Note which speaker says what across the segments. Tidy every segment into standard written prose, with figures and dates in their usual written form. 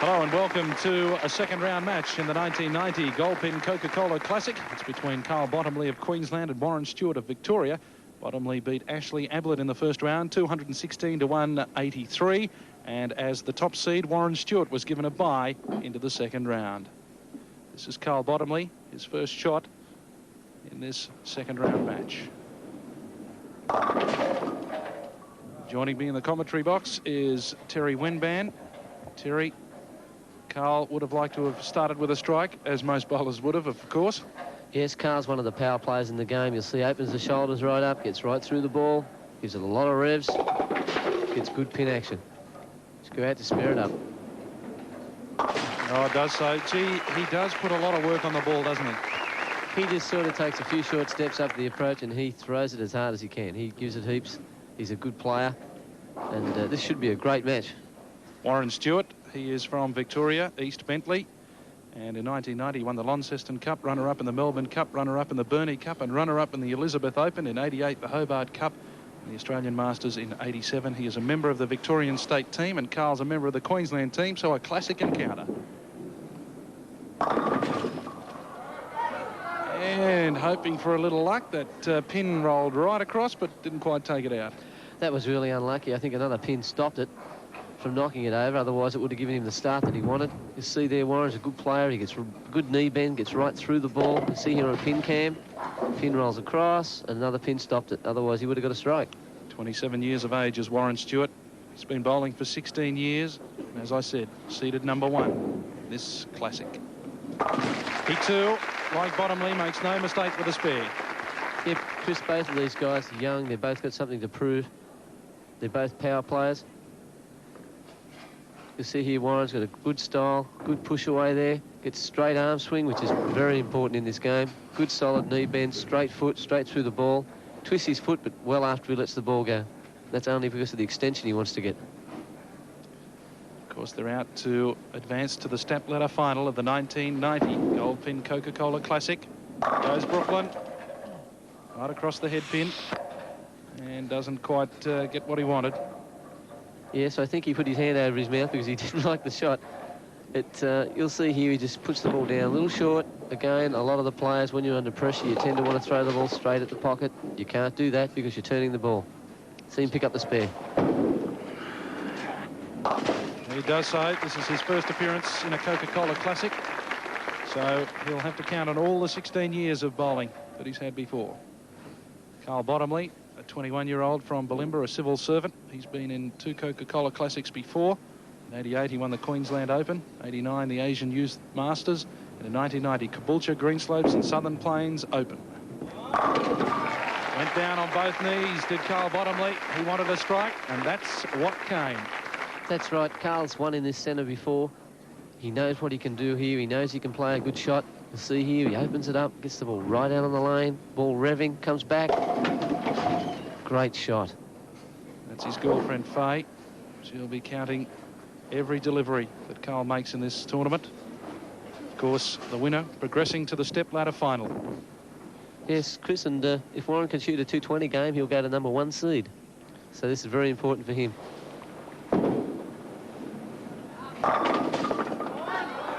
Speaker 1: Hello and welcome to a second-round match in the 1990 Goldpin Coca-Cola Classic. It's between Carl Bottomley of Queensland and Warren Stewart of Victoria. Bottomley beat Ashley Ablett in the first round, 216 to 183. And as the top seed, Warren Stewart was given a bye into the second round. This is Carl Bottomley, his first shot in this second-round match. Joining me in the commentary box is Terry Wenban. Terry, Carl would have liked to have started with a strike, as most bowlers would have, of course.
Speaker 2: Yes, Carl's one of the power players in the game. You'll see opens the shoulders right up, gets right through the ball, gives it a lot of revs, gets good pin action. Just go out to spare it up.
Speaker 1: Oh, it does so. Gee, he does put a lot of work on the ball, doesn't he?
Speaker 2: He just sort of takes a few short steps up the approach and he throws it as hard as he can. He gives it heaps. He's a good player. And this should be a great match.
Speaker 1: Warren Stewart, he is from Victoria, East Bentley. And in 1990, won the Launceston Cup, runner-up in the Melbourne Cup, runner-up in the Burnie Cup, and runner-up in the Elizabeth Open. In 88, the Hobart Cup, and the Australian Masters in 87. He is a member of the Victorian state team, and Carl's a member of the Queensland team, so a classic encounter. And hoping for a little luck, that pin rolled right across, but didn't quite take it out.
Speaker 2: That was really unlucky. I think another pin stopped it from knocking it over. Otherwise, it would have given him the start that he wanted. You see there, Warren's a good player. He gets a good knee bend, gets right through the ball. You see here on pin cam, pin rolls across, and another pin stopped it. Otherwise, he would have got a strike. 27 years of age is Warren Stewart. He's been bowling for 16 years. And as I said, seeded number one, this classic. He too, like Bottomley, makes no mistake with a spare. Yeah, Chris, both of these guys are young. They've both got something to prove. They're both power players. You see here, Warren's got a good style, good push away there. Gets straight arm swing, which is very important in this game. Good solid knee bend, straight foot, straight through the ball. Twists his foot, but well after he lets the ball go. That's only because of the extension he wants to get.
Speaker 1: Of course, they're out to advance to the step ladder final of the 1990 Goldpin Coca-Cola Classic. Goes Brooklyn, right across the head pin, and doesn't quite get what he wanted.
Speaker 2: Yes, I think he put his hand over his mouth because he didn't like the shot. You'll see here he just puts the ball down a little short. Again, a lot of the players, when you're under pressure, you tend to want to throw the ball straight at the pocket. You can't do that because you're turning the ball. See him pick up the spare.
Speaker 1: He does so. This is his first appearance in a Coca-Cola Classic. So he'll have to count on all the 16 years of bowling that he's had before. Carl Bottomley, a 21-year-old from Bulimba, a civil servant. He's been in 2 Coca-Cola Classics before. In 88, he won the Queensland Open. 89, the Asian Youth Masters. And in 1990, Caboolture, Greenslopes and Southern Plains Open. Went down on both knees, did Carl Bottomley. He wanted a strike, and that's what came.
Speaker 2: That's right. Carl's won in this centre before. He knows what he can do here. He knows he can play a good shot. You'll see here, he opens it up, gets the ball right out on the lane. Ball revving, comes back. Great shot.
Speaker 1: That's his girlfriend, Faye. She'll be counting every delivery that Carl makes in this tournament. Of course, the winner progressing to the step ladder final.
Speaker 2: Yes, Chris, and if Warren can shoot a 220 game, he'll go to number 1 seed. So this is very important for him.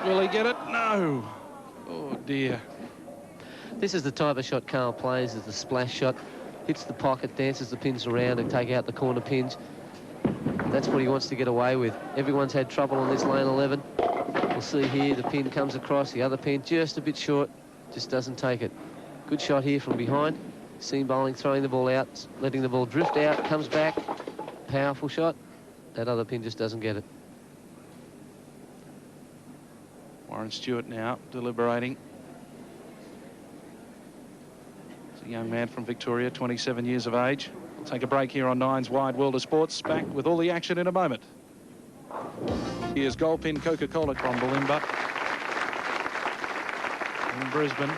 Speaker 1: Will he get it? No. Oh, dear.
Speaker 2: This is the type of shot Carl plays, is the splash shot. Hits the pocket, dances the pins around and take out the corner pins. That's what he wants to get away with. Everyone's had trouble on this lane 11. We'll see here, the pin comes across, the other pin just a bit short, just doesn't take it. Good shot here from behind. Seam bowling, throwing the ball out, letting the ball drift out, comes back. Powerful shot. That other pin just doesn't get it.
Speaker 1: Warren Stewart now deliberating. He's a young man from Victoria, 27 years of age. We'll take a break here on Nine's Wide World of Sports. Back with all the action in a moment. Here's Goldpin Coca-Cola from Bulimba in Brisbane.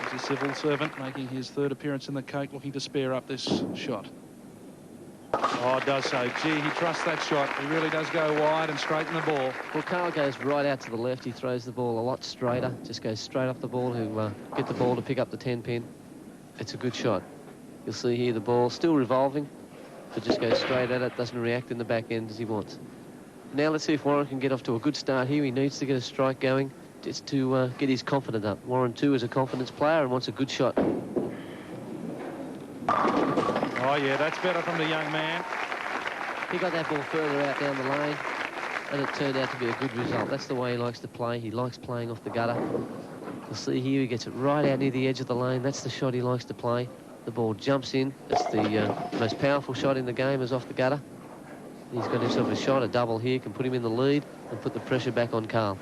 Speaker 1: He's a civil servant making his 3rd appearance in the Coke, looking to spare up this shot. Oh, it does so. Gee, he trusts that shot. He really does go wide and straighten the ball.
Speaker 2: Well, Carl goes right out to the left. He throws the ball a lot straighter. Just goes straight off the ball to get the ball to pick up the 10 pin. It's a good shot. You'll see here the ball still revolving, but just goes straight at it. Doesn't react in the back end as he wants. Now let's see if Warren can get off to a good start here. He needs to get a strike going just to get his confidence up. Warren, too, is a confidence player and wants a good shot.
Speaker 1: Oh, yeah, that's better from the young man.
Speaker 2: He got that ball further out down the lane, and it turned out to be a good result. That's the way he likes to play. He likes playing off the gutter. You'll see here he gets it right out near the edge of the lane. That's the shot he likes to play. The ball jumps in. It's the most powerful shot in the game is off the gutter. He's got himself a shot, a double here, can put him in the lead and put the pressure back on Carl.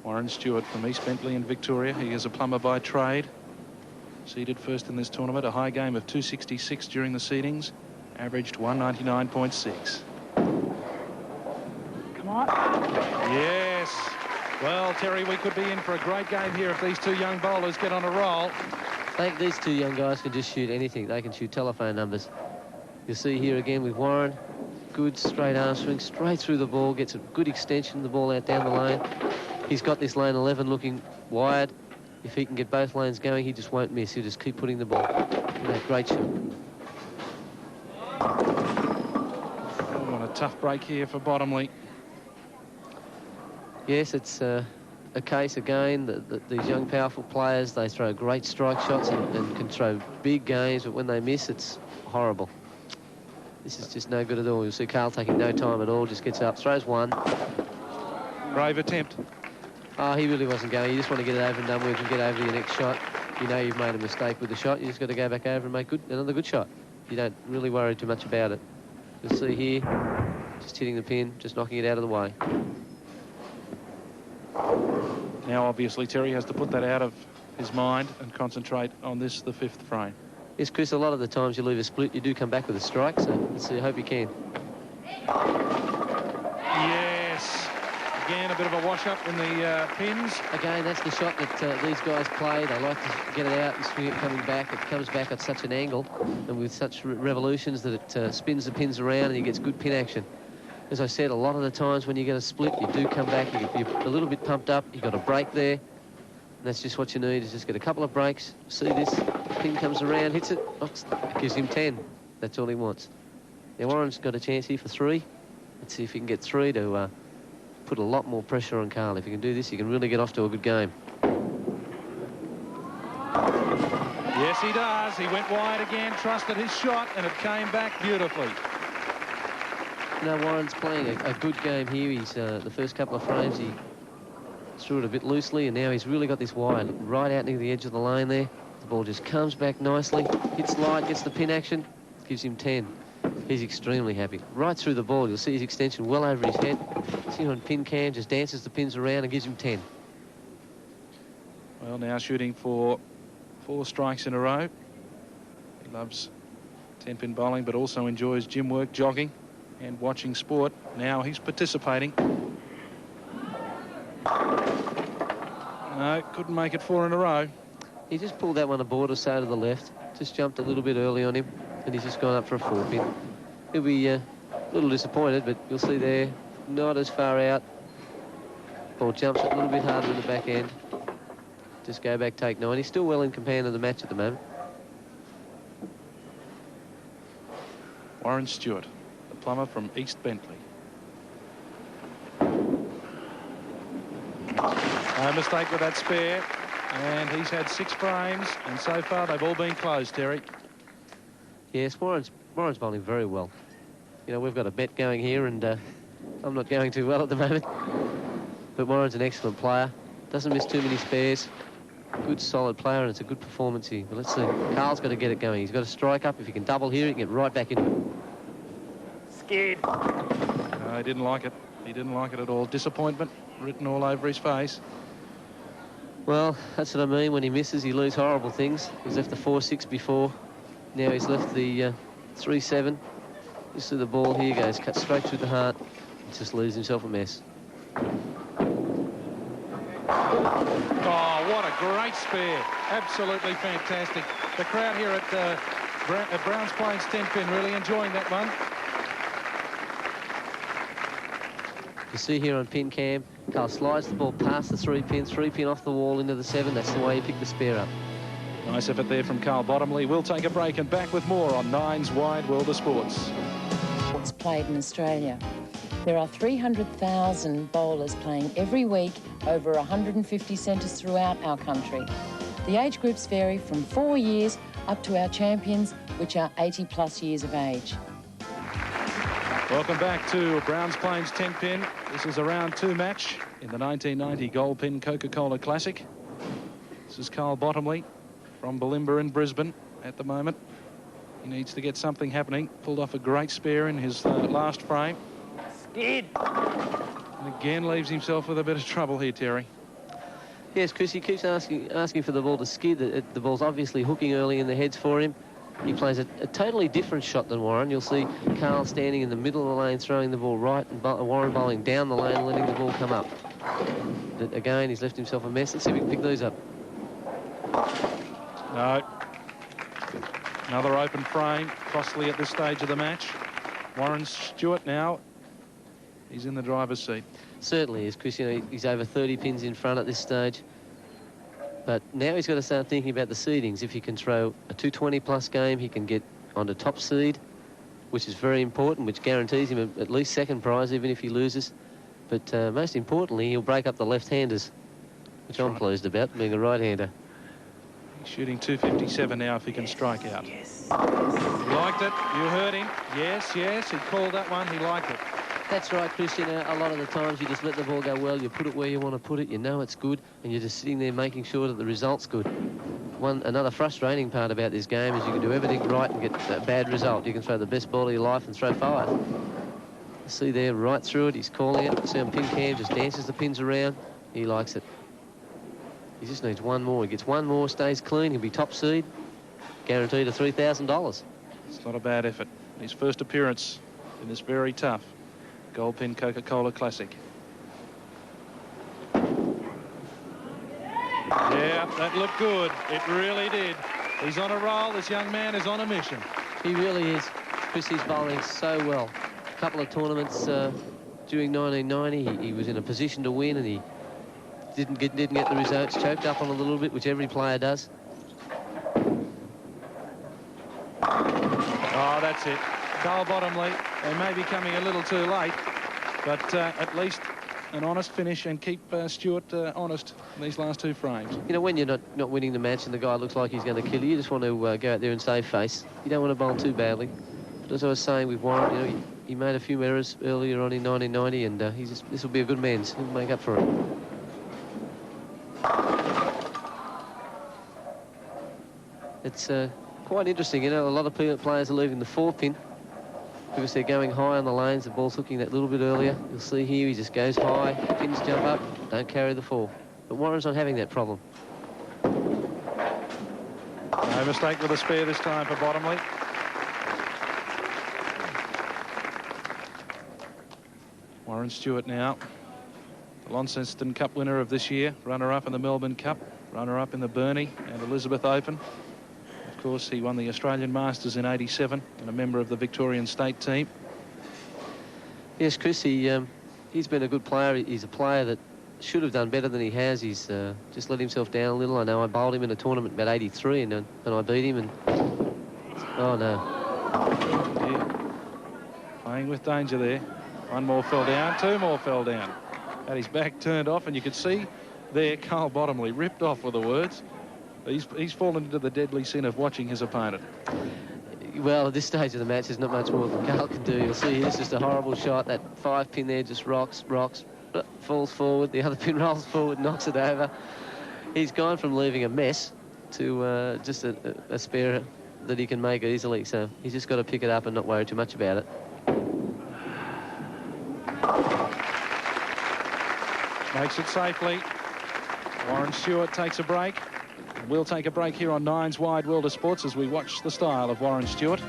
Speaker 1: Warren Stewart from East Bentley in Victoria. He is a plumber by trade. Seeded first in this tournament, a high game of 266 during the seedings, averaged 199.6.
Speaker 3: Come on.
Speaker 1: Yes. Well, Terry, we could be in for a great game here if these two young bowlers get on a roll.
Speaker 2: I think these two young guys can just shoot anything. They can shoot telephone numbers. You'll see here again with Warren, good straight arm swing, straight through the ball, gets a good extension of the ball out down the lane. He's got this lane 11 looking wide. If he can get both lanes going, he just won't miss. He'll just keep putting the ball. That great shot.
Speaker 1: Oh, what a tough break here for Bottomley.
Speaker 2: Yes, it's a case again that these young powerful players, they throw great strike shots and can throw big games, but when they miss, it's horrible. This is just no good at all. You'll see Carl taking no time at all, just gets up, throws one.
Speaker 1: Brave attempt.
Speaker 2: Oh, he really wasn't going. You just want to get it over and done with and get over to your next shot. You know you've made a mistake with the shot. You just got to go back over and make another good shot. You don't really worry too much about it. You'll see here, just hitting the pin, just knocking it out of the way.
Speaker 1: Now, obviously, Terry has to put that out of his mind and concentrate on this, the fifth frame.
Speaker 2: Yes, Chris, a lot of the times you leave a split, you do come back with a strike, so let's see, I hope you can.
Speaker 1: Yes. Again, a bit of a wash-up in the pins.
Speaker 2: Again, that's the shot that these guys play. They like to get it out and swing it coming back. It comes back at such an angle and with such revolutions that it spins the pins around and he gets good pin action. As I said, a lot of the times when you get a split, you do come back, you're a little bit pumped up, you've got a break there. And that's just what you need, is just get a couple of breaks. See this, pin comes around, hits it, gives him 10. That's all he wants. Now Warren's got a chance here for 3. Let's see if he can get 3 to put a lot more pressure on Carl. If he can do this, he can really get off to a good game.
Speaker 1: Yes, he does. He went wide again, trusted his shot, and it came back beautifully.
Speaker 2: Now Warren's playing a good game here. He's the first couple of frames he threw it a bit loosely, and now he's really got this wide right out near the edge of the lane there. The ball just comes back nicely, hits light, gets the pin action, gives him 10. He's extremely happy. Right through the ball, you'll see his extension well over his head. See him on pin cam, just dances the pins around and gives him 10.
Speaker 1: Well, now shooting for 4 strikes in a row. He loves 10-pin bowling, but also enjoys gym work, jogging, and watching sport. Now he's participating. No, couldn't make it 4 in a row.
Speaker 2: He just pulled that one aboard or so to the left. Just jumped a little bit early on him, and he's just gone up for a 4-pin. He'll be a little disappointed, but you'll see there, not as far out. Ball jumps a little bit harder in the back end. Just go back, take 9. He's still well in command of the match at the moment.
Speaker 1: Warren Stewart, the plumber from East Bentley. No mistake with that spare, and he's had 6 frames, and so far they've all been closed, Terry.
Speaker 2: Yes, Warren's bowling very well. You know, we've got a bet going here, and I'm not going too well at the moment. But Warren's an excellent player. Doesn't miss too many spares. Good, solid player, and it's a good performance here. But let's see. Carl's got to get it going. He's got to strike up. If he can double here, he can get right back into it.
Speaker 3: Scared.
Speaker 1: No, he didn't like it. He didn't like it at all. Disappointment written all over his face.
Speaker 2: Well, that's what I mean. When he misses, he loses horrible things. He's left the 4-6 before. Now he's left the 3-7. You see the ball here goes, cut straight through the heart. He just leaves himself a mess.
Speaker 1: Oh, what a great spare. Absolutely fantastic. The crowd here at Browns Plains Tenpin really enjoying that one.
Speaker 2: You see here on pin cam, Carl slides the ball past the 3-pin off the wall into the 7. That's the way he picked the spare up.
Speaker 1: Nice effort there from Carl Bottomley. We'll take a break and back with more on Nine's Wide World of Sports.
Speaker 4: played in Australia. There are 300,000 bowlers playing every week over 150 centres throughout our country. The age groups vary from 4 years up to our champions, which are 80+ years of age.
Speaker 1: Welcome back to Browns Plains Tenpin. This is a round 2 match in the 1990 Goldpin Coca-Cola Classic. This is Carl Bottomley from Bulimba in Brisbane at the moment. He needs to get something happening. Pulled off a great spare in his last frame.
Speaker 3: Skid.
Speaker 1: And again leaves himself with a bit of trouble here, Terry.
Speaker 2: Yes, Chris, he keeps asking for the ball to skid. The ball's obviously hooking early in the heads for him. He plays a totally different shot than Warren. You'll see Carl standing in the middle of the lane, throwing the ball right, and Warren bowling down the lane, letting the ball come up. But again, he's left himself a mess. Let's see if we can pick these up.
Speaker 1: No. Another open frame, costly at this stage of the match. Warren Stewart now, he's in the driver's seat.
Speaker 2: Certainly is, Chris. You know, he's over 30 pins in front at this stage. But now he's got to start thinking about the seedings. If he can throw a 220+ game, he can get onto top seed, which is very important, which guarantees him at least second prize, even if he loses. But most importantly, he'll break up the left-handers, which I'm pleased about, being a right-hander.
Speaker 1: He's shooting 257 now if he can strike out. Yes. He liked it. You heard him. Yes, yes. He called that one. He liked it.
Speaker 2: That's right, Chris. You know, a lot of the times you just let the ball go well, you put it where you want to put it, you know it's good, and you're just sitting there making sure that the result's good. Another frustrating part about this game is you can do everything right and get a bad result. You can throw the best ball of your life and throw 5. You see there, right through it, he's calling it. See on pin cam, just dances the pins around. He likes it. He just needs one more. He gets one more, stays clean, he'll be top seed, guaranteed a $3,000.
Speaker 1: It's not a bad effort. His first appearance in this very tough Goldpin Coca-Cola Classic. Yeah, that looked good. It really did. He's on a roll. This young man is on a mission.
Speaker 2: He really is. Chris, he's bowling so well. A couple of tournaments during 1990, he was in a position to win, and he didn't get the results. Choked up on a little bit, which every player does.
Speaker 1: Oh, that's it. Carl Bottomley, they may be coming a little too late, but at least an honest finish and keep Stewart honest in these last 2 frames.
Speaker 2: You know, when you're not winning the match and the guy looks like he's going to kill you, you just want to go out there and save face. You don't want to bowl too badly. But as I was saying with Warren, you know, he made a few errors earlier on in 1990, and this will be a good man's. He'll make up for it. It's quite interesting, you know, a lot of players are leaving the 4-pin because they're going high on the lanes. The ball's hooking that little bit earlier. You'll see here he just goes high, pins jump up, don't carry the 4. But Warren's not having that problem.
Speaker 1: No mistake with a spare this time for Bottomley. Warren Stewart now, the Launceston Cup winner of this year, runner-up in the Melbourne Cup, runner-up in the Burnie and Elizabeth Open. Of course, he won the Australian Masters in '87 and a member of the Victorian state team.
Speaker 2: Yes, Chris, he's been a good player. He's a player that should have done better than he has. He's just let himself down a little. I know I bowled him in a tournament about '83 and I beat him. And oh no!
Speaker 1: Yeah. Playing with danger there. One more fell down, 2 more fell down. Had his back turned off, and you could see there Carl Bottomley ripped off with the words. He's fallen into the deadly sin of watching his opponent.
Speaker 2: Well, at this stage of the match, there's not much more that Carl can do. You'll see it's just a horrible shot. That 5-pin there just rocks, falls forward. The other pin rolls forward, knocks it over. He's gone from leaving a mess to just a spare that he can make easily. So he's just got to pick it up and not worry too much about it.
Speaker 1: Makes it safely. Warren Stewart takes a break. We'll take a break here on Nine's Wide World of Sports as we watch the style of Warren Stewart.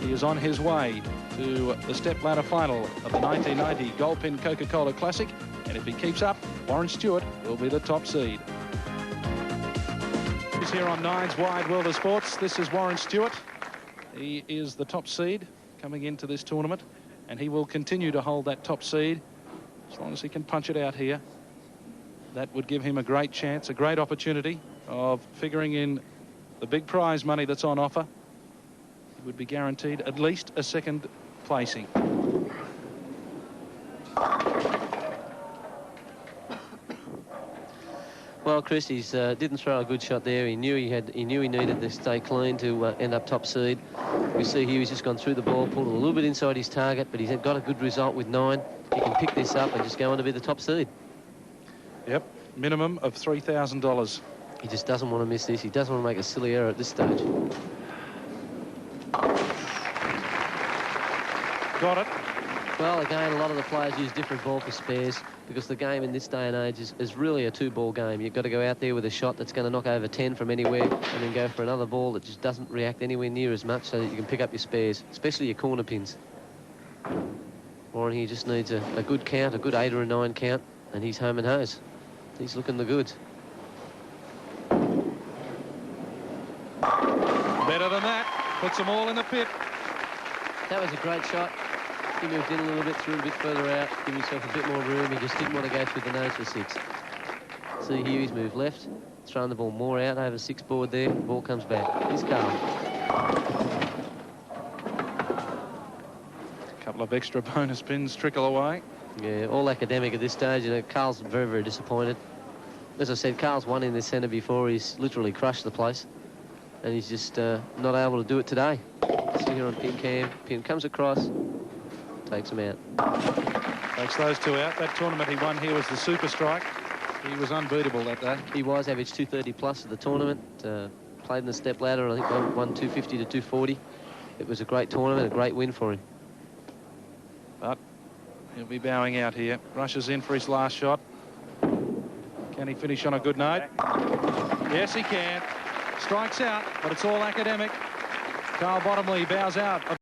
Speaker 1: He is on his way to the step-ladder final of the 1990 Goldpin Coca-Cola Classic. And if he keeps up, Warren Stewart will be the top seed. He's here on Nine's Wide World of Sports. This is Warren Stewart. He is the top seed coming into this tournament, and he will continue to hold that top seed as long as he can punch it out here. That would give him a great chance, a great opportunity of figuring in the big prize money that's on offer. He would be guaranteed at least a second placing.
Speaker 2: Well, Chris, he's didn't throw a good shot there. He knew he needed to stay clean to end up top seed. You see here he's just gone through the ball, pulled it a little bit inside his target, but he's got a good result with 9. He can pick this up and just go on to be the top seed.
Speaker 1: Yep, minimum of $3,000.
Speaker 2: He just doesn't want to miss this. He doesn't want to make a silly error at this stage.
Speaker 1: Got it.
Speaker 2: Well, again, a lot of the players use different ball for spares because the game in this day and age is really a 2-ball game. You've got to go out there with a shot that's going to knock over 10 from anywhere and then go for another ball that just doesn't react anywhere near as much so that you can pick up your spares, especially your corner pins. Warren here just needs a good count, a good 8 or a 9 count, and he's home and hose. He's looking the goods.
Speaker 1: Better than that. Puts them all in the pit.
Speaker 2: That was a great shot. He moved in a little bit, threw a bit further out, give himself a bit more room. He just didn't want to go through the nose for 6. See here, he's moved left, throwing the ball more out over 6 board there. Ball comes back. Here's Carl.
Speaker 1: A couple of extra bonus pins trickle away.
Speaker 2: Yeah, all academic at this stage. You know, Carl's very, very disappointed. As I said, Carl's won in this centre before. He's literally crushed the place. And he's just not able to do it today. See here on pin cam. Pin comes across, takes him out.
Speaker 1: Takes those 2 out. That tournament he won here was the Super Strike. He was unbeatable that day.
Speaker 2: He was, averaged 230 plus at the tournament. Played in the step ladder and I think won 250 to 240. It was a great tournament, a great win for him.
Speaker 1: But he'll be bowing out here. Rushes in for his last shot. Can he finish on a good note? Yes, he can. Strikes out, but it's all academic. Carl Bottomley bows out.